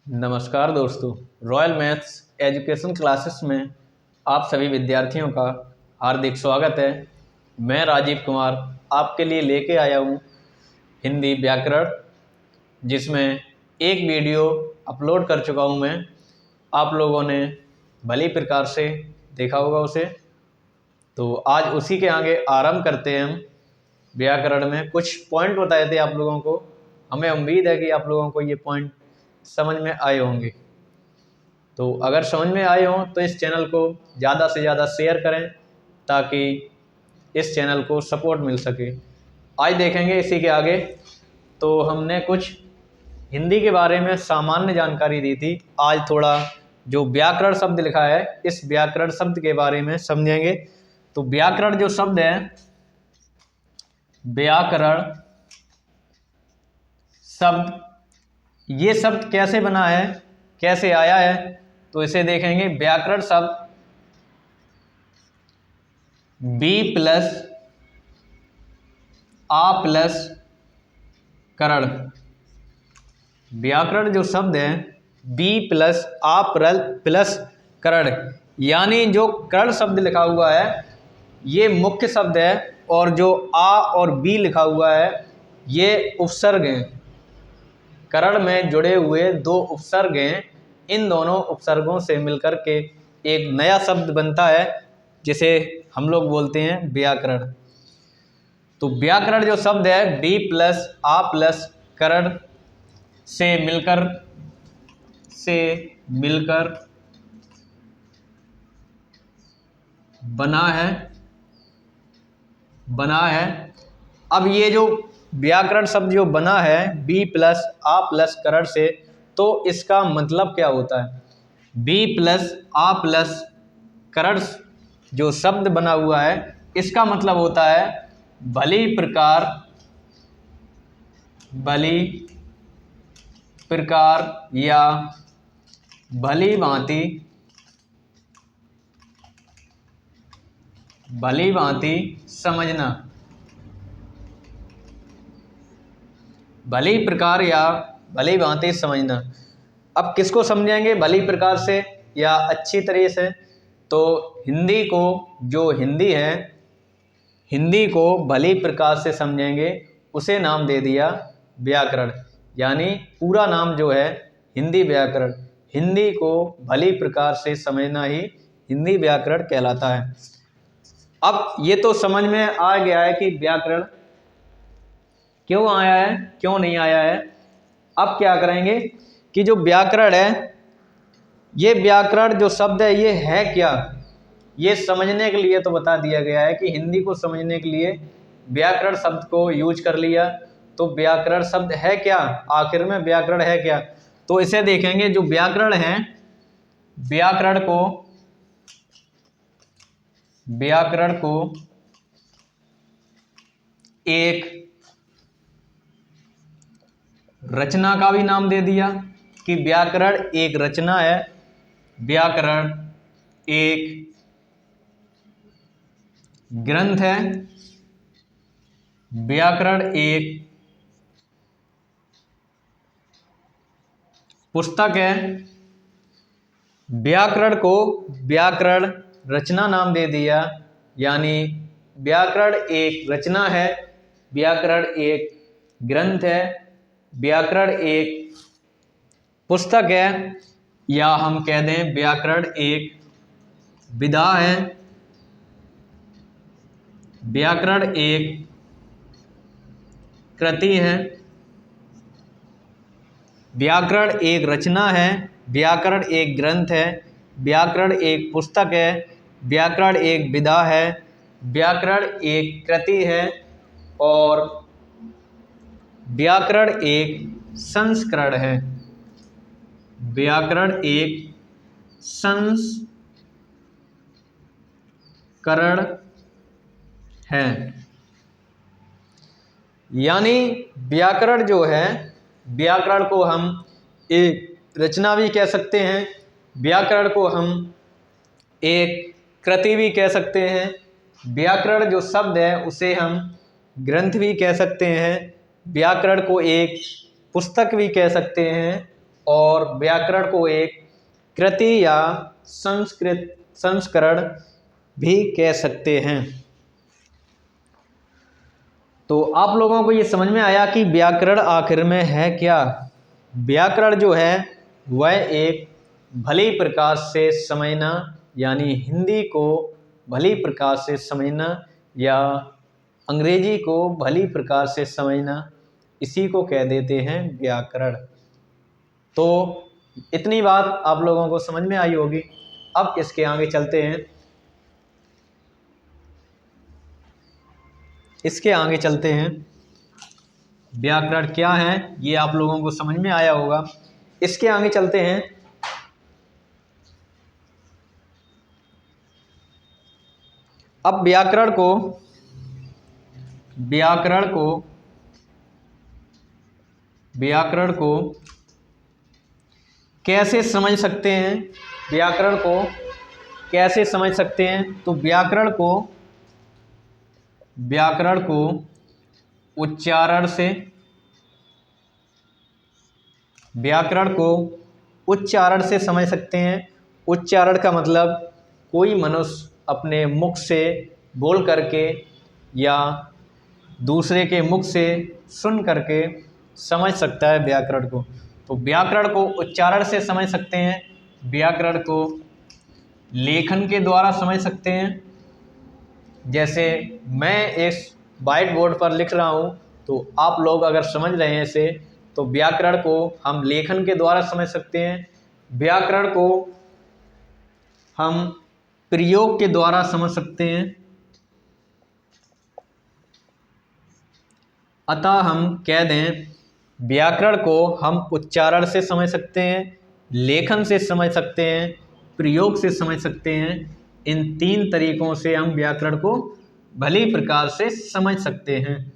नमस्कार दोस्तों, royal maths education classes में आप सभी विद्यार्थियों का हार्दिक स्वागत है। मैं राजीव कुमार आपके लिए लेके आया हूँ हिंदी व्याकरण, जिसमें एक वीडियो अपलोड कर चुका हूँ मैं। आप लोगों ने भली प्रकार से देखा होगा उसे, तो आज उसी के आगे आरंभ करते हैं। हम व्याकरण में कुछ पॉइंट बताए थे आप लोगों को। हमें उम्मीद है कि आप लोगों को ये पॉइंट समझ में आए होंगे। तो अगर समझ में आए हों तो इस चैनल को ज़्यादा से ज़्यादा शेयर करें ताकि इस चैनल को सपोर्ट मिल सके। आज देखेंगे इसी के आगे। तो हमने कुछ हिंदी के बारे में सामान्य जानकारी दी थी। आज थोड़ा जो व्याकरण शब्द लिखा है, इस व्याकरण शब्द के बारे में समझेंगे। तो व्याकरण जो शब्द है, व्याकरण शब्द, ये शब्द कैसे बना है, कैसे आया है, तो इसे देखेंगे। व्याकरण शब्द बी प्लस आ प्लस करण। व्याकरण जो शब्द है बी प्लस आ प्लस करण, यानी जो करण शब्द लिखा हुआ है ये मुख्य शब्द है, और जो आ और बी लिखा हुआ है ये उपसर्ग हैं। करण में जुड़े हुए दो उपसर्ग हैं। इन दोनों उपसर्गों से मिलकर के एक नया शब्द बनता है जिसे हम लोग बोलते हैं व्याकरण। तो व्याकरण जो शब्द है बी प्लस आ प्लस करण से मिलकर बना है। अब ये जो व्याकरण शब्द जो बना है बी प्लस आ प्लस करण से, तो इसका मतलब क्या होता है? बी प्लस आ प्लस करण जो शब्द बना हुआ है, इसका मतलब होता है भली प्रकार या भली भांति समझना। भली प्रकार या भली भांति समझना। अब किसको समझेंगे भली प्रकार से या अच्छी तरह से? तो हिंदी को, जो हिंदी है, हिंदी को भली प्रकार से समझेंगे, उसे नाम दे दिया व्याकरण। यानी पूरा नाम जो है हिंदी व्याकरण। हिंदी को भली प्रकार से समझना ही हिंदी व्याकरण कहलाता है। अब ये तो समझ में आ गया है कि व्याकरण क्यों आया है, क्यों नहीं आया है। अब क्या करेंगे कि जो व्याकरण है, ये व्याकरण जो शब्द है ये है क्या, ये समझने के लिए तो बता दिया गया है कि हिंदी को समझने के लिए व्याकरण शब्द को यूज कर लिया। तो व्याकरण शब्द है क्या, आखिर में व्याकरण है क्या, तो इसे देखेंगे। जो व्याकरण है, व्याकरण को एक रचना का भी नाम दे दिया कि व्याकरण एक रचना है, व्याकरण एक ग्रंथ है, व्याकरण एक पुस्तक है। व्याकरण को व्याकरण रचना नाम दे दिया, यानी व्याकरण एक रचना है, व्याकरण एक ग्रंथ है, व्याकरण एक पुस्तक है, या हम कह दें व्याकरण एक विधा है, व्याकरण एक कृति है। व्याकरण एक रचना है, व्याकरण एक ग्रंथ है, व्याकरण एक पुस्तक है, व्याकरण एक विधा है, व्याकरण एक कृति है, और व्याकरण एक संस्करण है। व्याकरण एक संस्करण है। यानी व्याकरण जो है, व्याकरण को हम एक रचना भी कह सकते हैं, व्याकरण को हम एक कृति भी कह सकते हैं, व्याकरण जो शब्द है उसे हम ग्रंथ भी कह सकते हैं, व्याकरण को एक पुस्तक भी कह सकते हैं, और व्याकरण को एक कृति या संस्करण भी कह सकते हैं। तो आप लोगों को ये समझ में आया कि व्याकरण आखिर में है क्या। व्याकरण जो है वह एक भली प्रकार से समझना, यानी हिंदी को भली प्रकार से समझना या अंग्रेजी को भली प्रकार से समझना, इसी को कह देते हैं व्याकरण। तो इतनी बात आप लोगों को समझ में आई होगी। अब इसके आगे चलते हैं। व्याकरण क्या है ये आप लोगों को समझ में आया होगा। इसके आगे चलते हैं। अब व्याकरण को कैसे समझ सकते हैं। व्याकरण को कैसे समझ सकते हैं? तो व्याकरण को उच्चारण से समझ सकते हैं। उच्चारण का मतलब कोई मनुष्य अपने मुख से बोल करके या दूसरे के मुख से सुन करके समझ सकता है व्याकरण को। तो व्याकरण को उच्चारण से समझ सकते हैं। व्याकरण को लेखन के द्वारा समझ सकते हैं। जैसे मैं इस वाइट बोर्ड पर लिख रहा हूँ, तो आप लोग अगर समझ रहे हैं इसे, तो व्याकरण को हम लेखन के द्वारा समझ सकते हैं। व्याकरण को हम प्रयोग के द्वारा समझ सकते हैं। अतः हम कह दें व्याकरण को हम उच्चारण से समझ सकते हैं, लेखन से समझ सकते हैं, प्रयोग से समझ सकते हैं। इन 3 तरीकों से हम व्याकरण को भली प्रकार से समझ सकते हैं।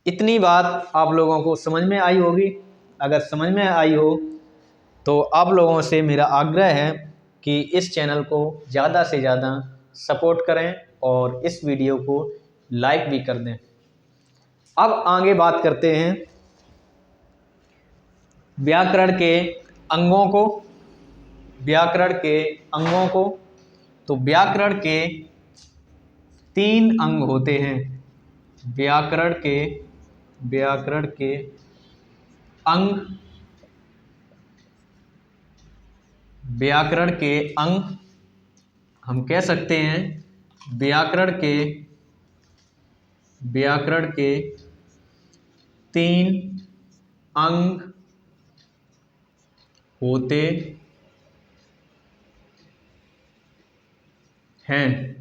इतनी बात आप लोगों को समझ में आई होगी। अगर समझ में आई हो तो आप लोगों से मेरा आग्रह है कि इस चैनल को ज़्यादा से ज़्यादा सपोर्ट करें और इस वीडियो को लाइक भी कर दें। अब आगे बात करते हैं व्याकरण के अंगों को। तो व्याकरण के 3 अंग होते हैं। व्याकरण के अंग हम कह सकते हैं व्याकरण के 3 अंग होते हैं।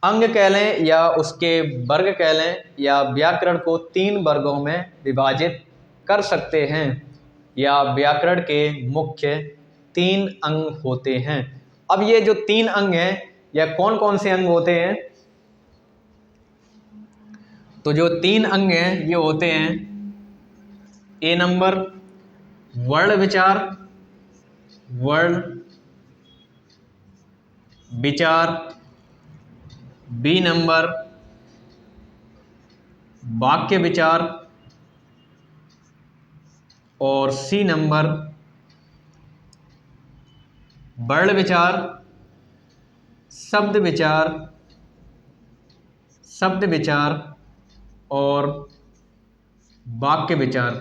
अंग कह लें या उसके वर्ग कह लें, या व्याकरण को 3 वर्गों में विभाजित कर सकते हैं, या व्याकरण के मुख्य 3 अंग होते हैं। अब ये जो 3 अंग हैं, यह कौन कौन से अंग होते हैं? तो जो 3 अंग हैं ये होते हैं A नंबर वर्ण विचार, B नंबर वाक्य विचार और C नंबर वर्ण विचार, शब्द विचार और वाक्य विचार।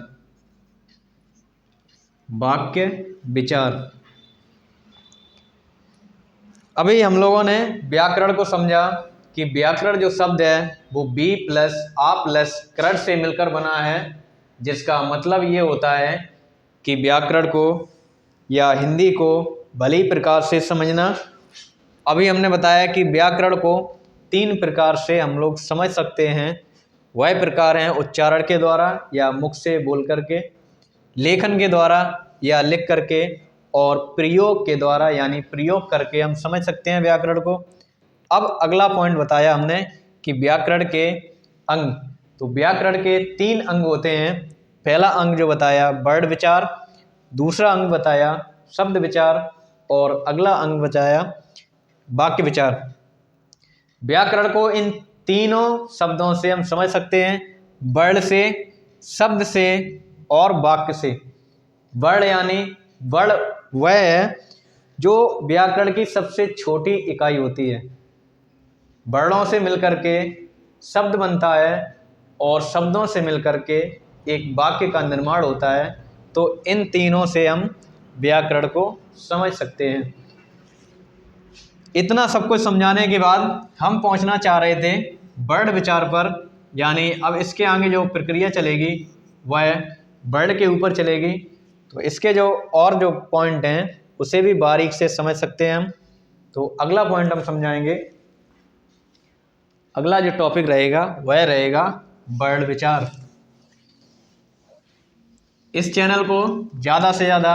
अभी हम लोगों ने व्याकरण को समझा कि व्याकरण जो शब्द है वो बी प्लस आ प्लस करण से मिलकर बना है, जिसका मतलब ये होता है कि व्याकरण को या हिंदी को भली प्रकार से समझना। अभी हमने बताया कि व्याकरण को 3 प्रकार से हम लोग समझ सकते हैं। वह प्रकार हैं उच्चारण के द्वारा या मुख से बोल करके, लेखन के द्वारा या लिख करके, और प्रयोग के द्वारा यानी प्रयोग करके हम समझ सकते हैं व्याकरण को। अब अगला पॉइंट बताया हमने कि व्याकरण के अंग। तो व्याकरण के 3 अंग होते हैं। पहला अंग जो बताया वर्ण विचार, दूसरा अंग बताया शब्द विचार और अगला अंग बताया वाक्य विचार। व्याकरण को इन तीनों शब्दों से हम समझ सकते हैं, वर्ण से, शब्द से और वाक्य से। वर्ण यानी वर्ण वह है जो व्याकरण की सबसे छोटी इकाई होती है। वर्णों से मिलकर के शब्द बनता है और शब्दों से मिलकर के एक वाक्य का निर्माण होता है। तो इन तीनों से हम व्याकरण को समझ सकते हैं। इतना सब कुछ समझाने के बाद हम पहुंचना चाह रहे थे वर्ण विचार पर, यानी अब इसके आगे जो प्रक्रिया चलेगी वह वर्ण के ऊपर चलेगी। तो इसके जो और जो पॉइंट हैं उसे भी बारीक से समझ सकते हैं हम। तो अगला पॉइंट हम समझाएंगे, अगला जो टॉपिक रहेगा वह रहेगा वर्ण विचार। इस चैनल को ज़्यादा से ज़्यादा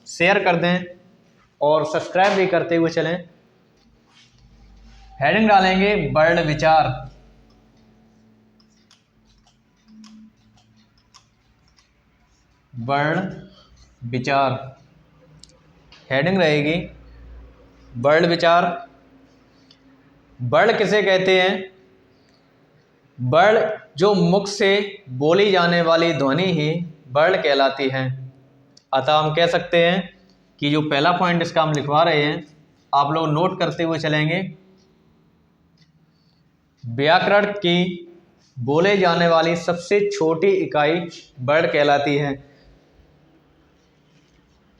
शेयर कर दें और सब्सक्राइब भी करते हुए चलें। हेडिंग डालेंगे वर्ण विचार। वर्ण विचार हेडिंग रहेगी वर्ण विचार। वर्ण किसे कहते हैं? वर्ण जो मुख से बोली जाने वाली ध्वनि ही वर्ण कहलाती है। अतः हम कह सकते हैं कि जो पहला पॉइंट इसका हम लिखवा रहे हैं, आप लोग नोट करते हुए चलेंगे। व्याकरण की बोले जाने वाली सबसे छोटी इकाई वर्ण कहलाती है,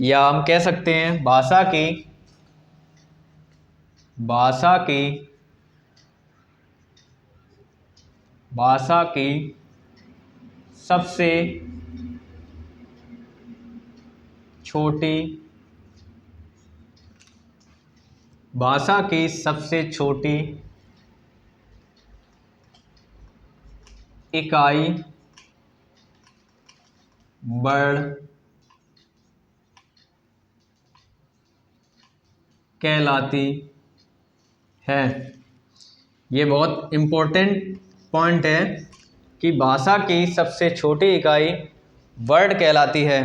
या हम कह सकते हैं भाषा की सबसे छोटी इकाई वर्ण कहलाती है। ये बहुत इम्पोर्टेंट पॉइंट है कि भाषा की सबसे छोटी इकाई वर्ण कहलाती है।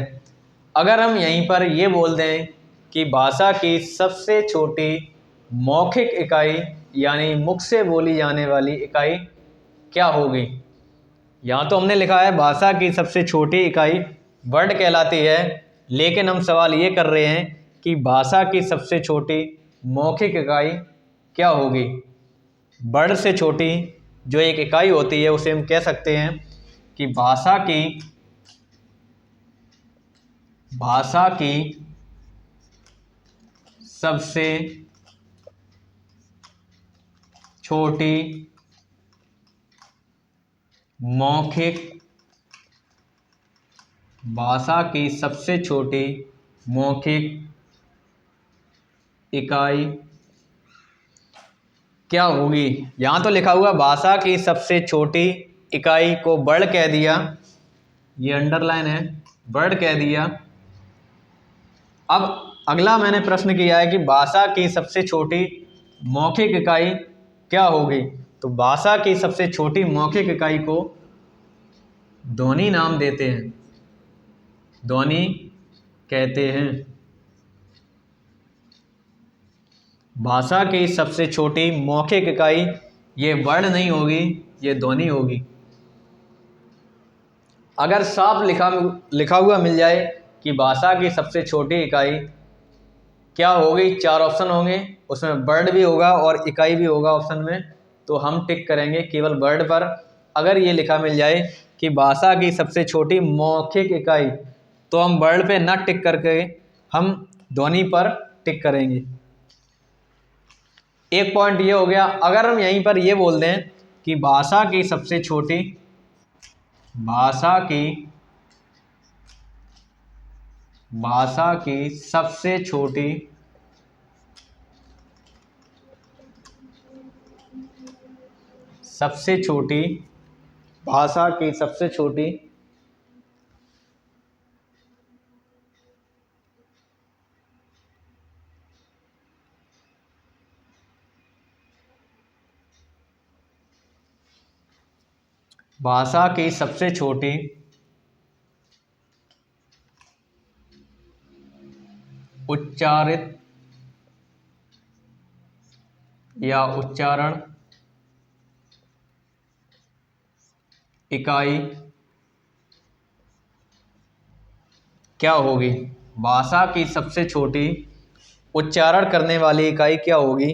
अगर हम यहीं पर ये बोल दें कि भाषा की सबसे छोटी मौखिक इकाई यानी मुख से बोली जाने वाली इकाई क्या होगी? यहाँ तो हमने लिखा है भाषा की सबसे छोटी इकाई वर्ण कहलाती है, लेकिन हम सवाल ये कर रहे हैं कि भाषा की सबसे छोटी मौखिक इकाई क्या होगी? वर्ण से छोटी जो एक इकाई होती है उसे हम कह सकते हैं कि भाषा की सबसे छोटी मौखिक इकाई क्या होगी? यहाँ तो लिखा हुआ भाषा की सबसे छोटी इकाई को वर्ण कह दिया, ये अंडरलाइन है, वर्ण कह दिया। अब अगला मैंने प्रश्न किया है कि भाषा की सबसे छोटी मौखिक इकाई क्या होगी? तो भाषा की सबसे छोटी मौखिक इकाई को ध्वनि नाम देते हैं, ध्वनि कहते हैं। भाषा की सबसे छोटी मौखिक इकाई ये वर्ण नहीं होगी, ये ध्वनि होगी। अगर साफ लिखा हुआ मिल जाए कि भाषा की सबसे छोटी इकाई क्या होगी, 4 ऑप्शन होंगे, उसमें वर्ण भी होगा और इकाई भी होगा ऑप्शन में, तो हम टिक करेंगे केवल वर्ण पर। अगर ये लिखा मिल जाए कि भाषा की सबसे छोटी मौखिक इकाई, तो हम वर्ण पे न टिक करके हम ध्वनि पर टिक करेंगे। एक पॉइंट ये हो गया। अगर हम यहीं पर ये बोल दें कि भाषा की सबसे छोटी उच्चारित या उच्चारण इकाई क्या होगी? भाषा की सबसे छोटी उच्चारण करने वाली इकाई क्या होगी?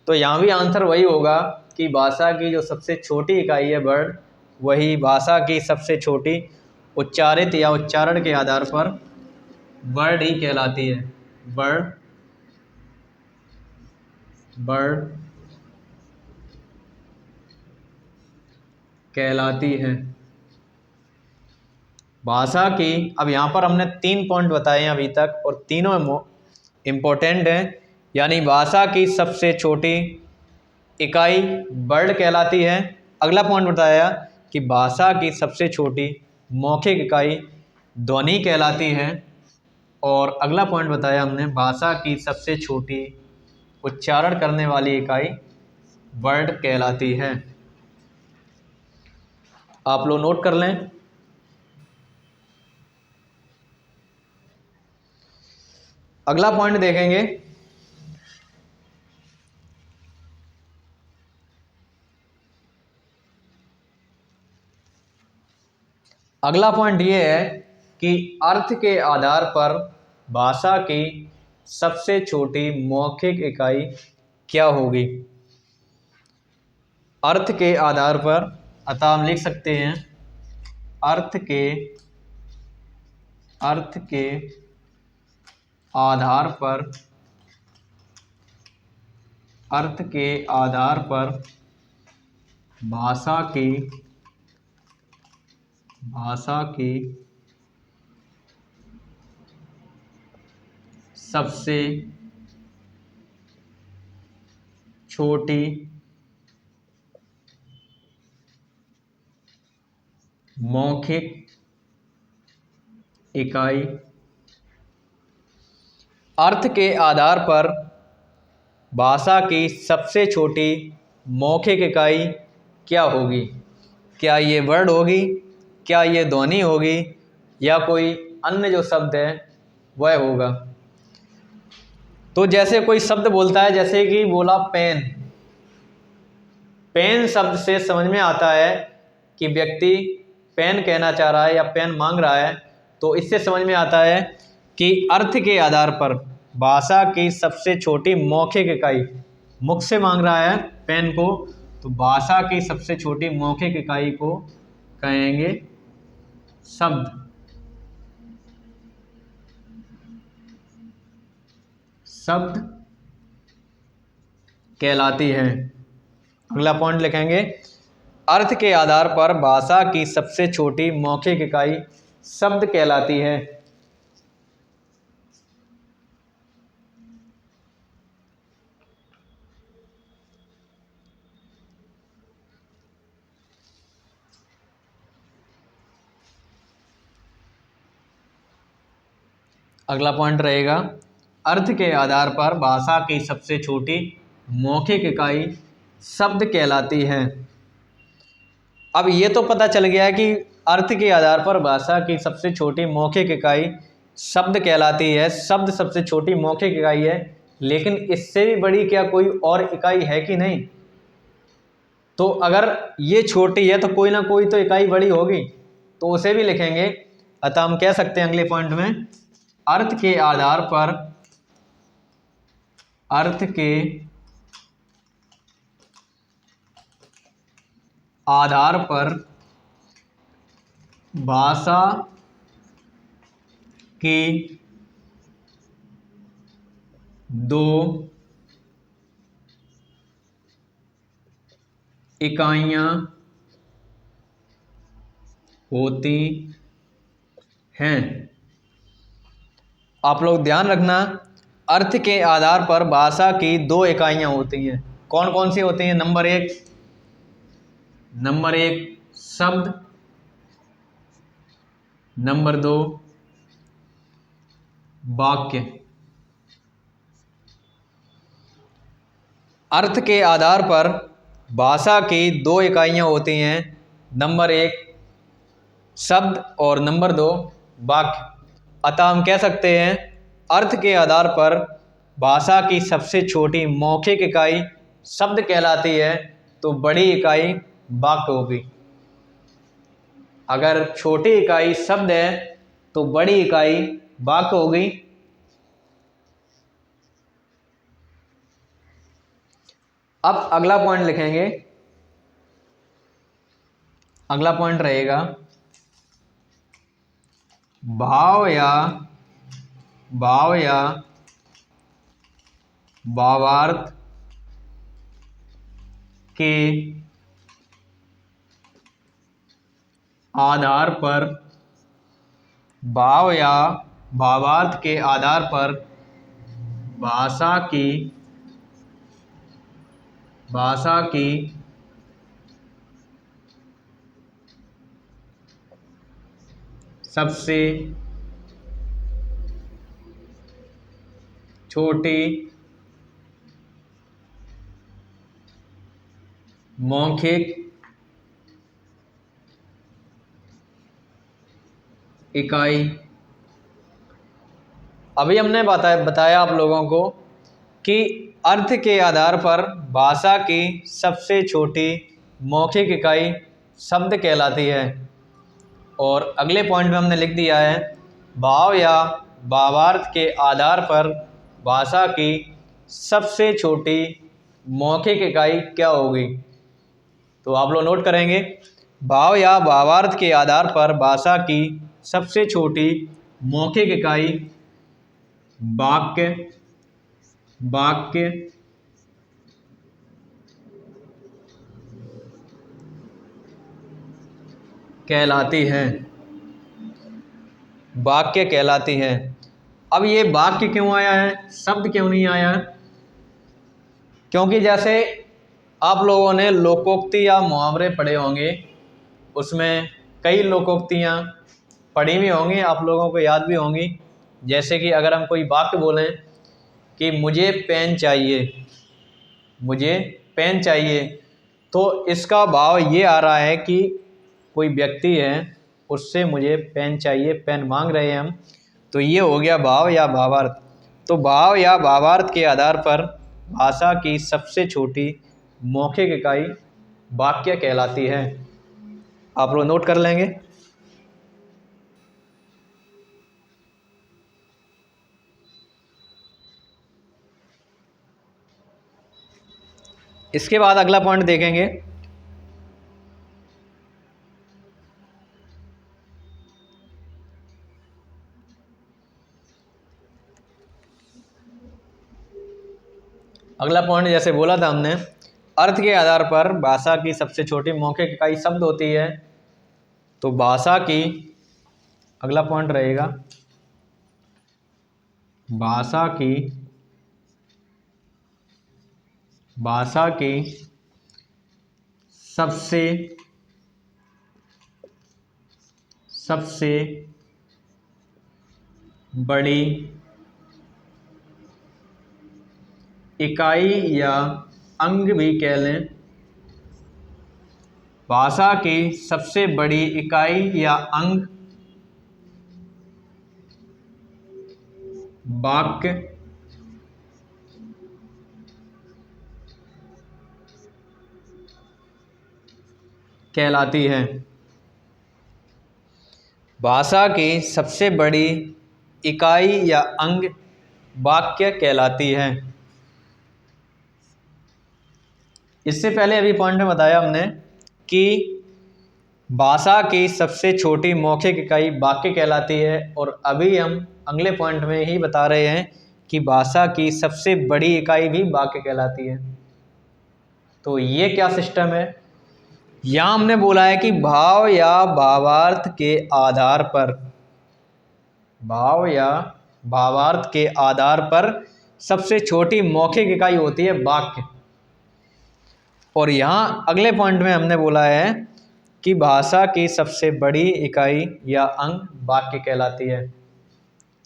तो यहाँ भी आंसर वही होगा कि भाषा की जो सबसे छोटी इकाई है वर्ड, वही भाषा की सबसे छोटी उच्चारित या उच्चारण के आधार पर वर्ड ही कहलाती है। वर्ड कहलाती है। भाषा की, अब यहाँ पर हमने 3 पॉइंट बताए हैं अभी तक और तीनों इम्पोर्टेंट हैं। यानी भाषा की सबसे छोटी इकाई वर्ड कहलाती है। अगला पॉइंट बताया कि भाषा की सबसे छोटी मौखिक इकाई ध्वनि कहलाती है। और अगला पॉइंट बताया हमने, भाषा की सबसे छोटी उच्चारण करने वाली इकाई वर्ड कहलाती है। आप लोग नोट कर लें। अगला पॉइंट देखेंगे, अगला पॉइंट ये है कि अर्थ के आधार पर भाषा की सबसे छोटी मौखिक इकाई क्या होगी? अर्थ के आधार पर, अतः हम लिख सकते हैं अर्थ के आधार पर भाषा की सबसे छोटी मौखिक इकाई, अर्थ के आधार पर भाषा की सबसे छोटी मौखिक इकाई क्या होगी? क्या ये वर्ड होगी, क्या ये ध्वनि होगी, या कोई अन्य जो शब्द है वह होगा? तो जैसे कोई शब्द बोलता है, जैसे कि बोला पेन। पेन शब्द से समझ में आता है कि व्यक्ति पेन कहना चाह रहा है या पेन मांग रहा है। तो इससे समझ में आता है कि अर्थ के आधार पर भाषा की सबसे छोटी मौखिक इकाई, मुख से मांग रहा है पेन को, तो भाषा की सबसे छोटी मौखिक इकाई को कहेंगे शब्द। शब्द कहलाती है। अगला पॉइंट लिखेंगे, अर्थ के आधार पर भाषा की सबसे छोटी मौखिक इकाई शब्द कहलाती है। अगला पॉइंट रहेगा, अर्थ के आधार पर भाषा की सबसे छोटी मौखिक इकाई शब्द कहलाती है। अब ये तो पता चल गया है कि अर्थ के आधार पर भाषा की सबसे छोटी मौखिक इकाई शब्द कहलाती है। शब्द सबसे छोटी मौखिक इकाई है, लेकिन इससे भी बड़ी क्या कोई और इकाई है कि नहीं? तो अगर ये छोटी है तो कोई ना कोई तो इकाई बड़ी होगी, तो उसे भी लिखेंगे। अतः हम कह सकते हैं अगले पॉइंट में, अर्थ के आधार पर भाषा की दो इकाइयाँ होती हैं। आप लोग ध्यान रखना, अर्थ के आधार पर भाषा की 2 इकाइयाँ होती हैं। कौन कौन सी होती हैं? नंबर एक शब्द, नंबर 2 वाक्य। अर्थ के आधार पर भाषा की 2 इकाइयाँ होती हैं, नंबर 1 शब्द और नंबर 2 वाक्य। अतः हम कह सकते हैं अर्थ के आधार पर भाषा की सबसे छोटी मौखिक इकाई शब्द कहलाती है तो बड़ी इकाई वाक्य होगी। अगर छोटी इकाई शब्द है तो बड़ी इकाई वाक्य होगी। अब अगला पॉइंट लिखेंगे। अगला पॉइंट रहेगा भाव या भावार्थ के आधार पर, भाव या भावार्थ के आधार पर भाषा की सबसे छोटी मौखिक इकाई। अभी हमने बताया आप लोगों को कि अर्थ के आधार पर भाषा की सबसे छोटी मौखिक इकाई शब्द कहलाती है। और अगले पॉइंट में हमने लिख दिया है भाव या भावार्थ के आधार पर भाषा की सबसे छोटी मौखिक इकाई क्या होगी। तो आप लोग नोट करेंगे, भाव या भावार्थ के आधार पर भाषा की सबसे छोटी मौखिक इकाई वाक्य कहलाती है। वाक्य कहलाती है। अब ये वाक्य क्यों आया है, शब्द क्यों नहीं आया है? क्योंकि जैसे आप लोगों ने लोकोक्ति या मुहावरे पढ़े होंगे, उसमें कई लोकोक्तियाँ पढ़ी भी होंगी, आप लोगों को याद भी होंगी। जैसे कि अगर हम कोई वाक्य बोलें कि मुझे पेन चाहिए, तो इसका भाव ये आ रहा है कि कोई व्यक्ति है, उससे मुझे पेन चाहिए, पेन मांग रहे हैं हम, तो ये हो गया भाव या भावार्थ। तो भाव या भावार्थ के आधार पर भाषा की सबसे छोटी मौखिक इकाई वाक्य कहलाती है। आप लोग नोट कर लेंगे। इसके बाद अगला पॉइंट देखेंगे। अगला पॉइंट जैसे बोला था हमने, अर्थ के आधार पर भाषा की सबसे छोटी मौखिक इकाई शब्द होती है। तो भाषा की, अगला पॉइंट रहेगा भाषा की सबसे बड़ी इकाई या अंग भी कह लें। भाषा की सबसे बड़ी इकाई या अंग वाक्य कहलाती है। भाषा की सबसे बड़ी इकाई या अंग वाक्य कहलाती है। इससे पहले अभी पॉइंट में बताया हमने कि भाषा की सबसे छोटी मौखिक इकाई वाक्य कहलाती है, और अभी हम अगले पॉइंट में ही बता रहे हैं कि भाषा की सबसे बड़ी इकाई भी वाक्य कहलाती है। तो ये क्या सिस्टम है? यहाँ हमने बोला है कि भाव या भावार्थ के आधार पर, भाव या भावार्थ के आधार पर सबसे छोटी मौखिक इकाई होती है वाक्य। और यहाँ अगले पॉइंट में हमने बोला है कि भाषा की सबसे बड़ी इकाई या अंग वाक्य कहलाती है।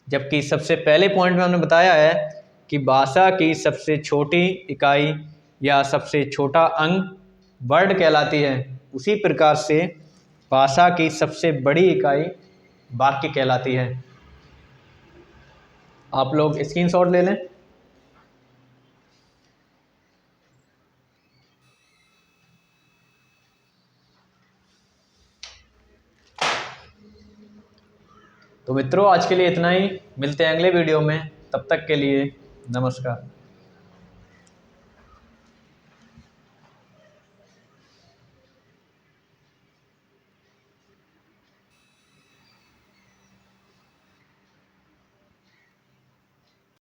जबकि सबसे पहले पॉइंट में हमने बताया है कि भाषा की सबसे छोटी इकाई या सबसे छोटा अंग वर्ड कहलाती है। उसी प्रकार से भाषा की सबसे बड़ी इकाई वाक्य कहलाती है। आप लोग स्क्रीनशॉट ले लें। तो मित्रों, आज के लिए इतना ही। मिलते हैं अगले वीडियो में। तब तक के लिए नमस्कार।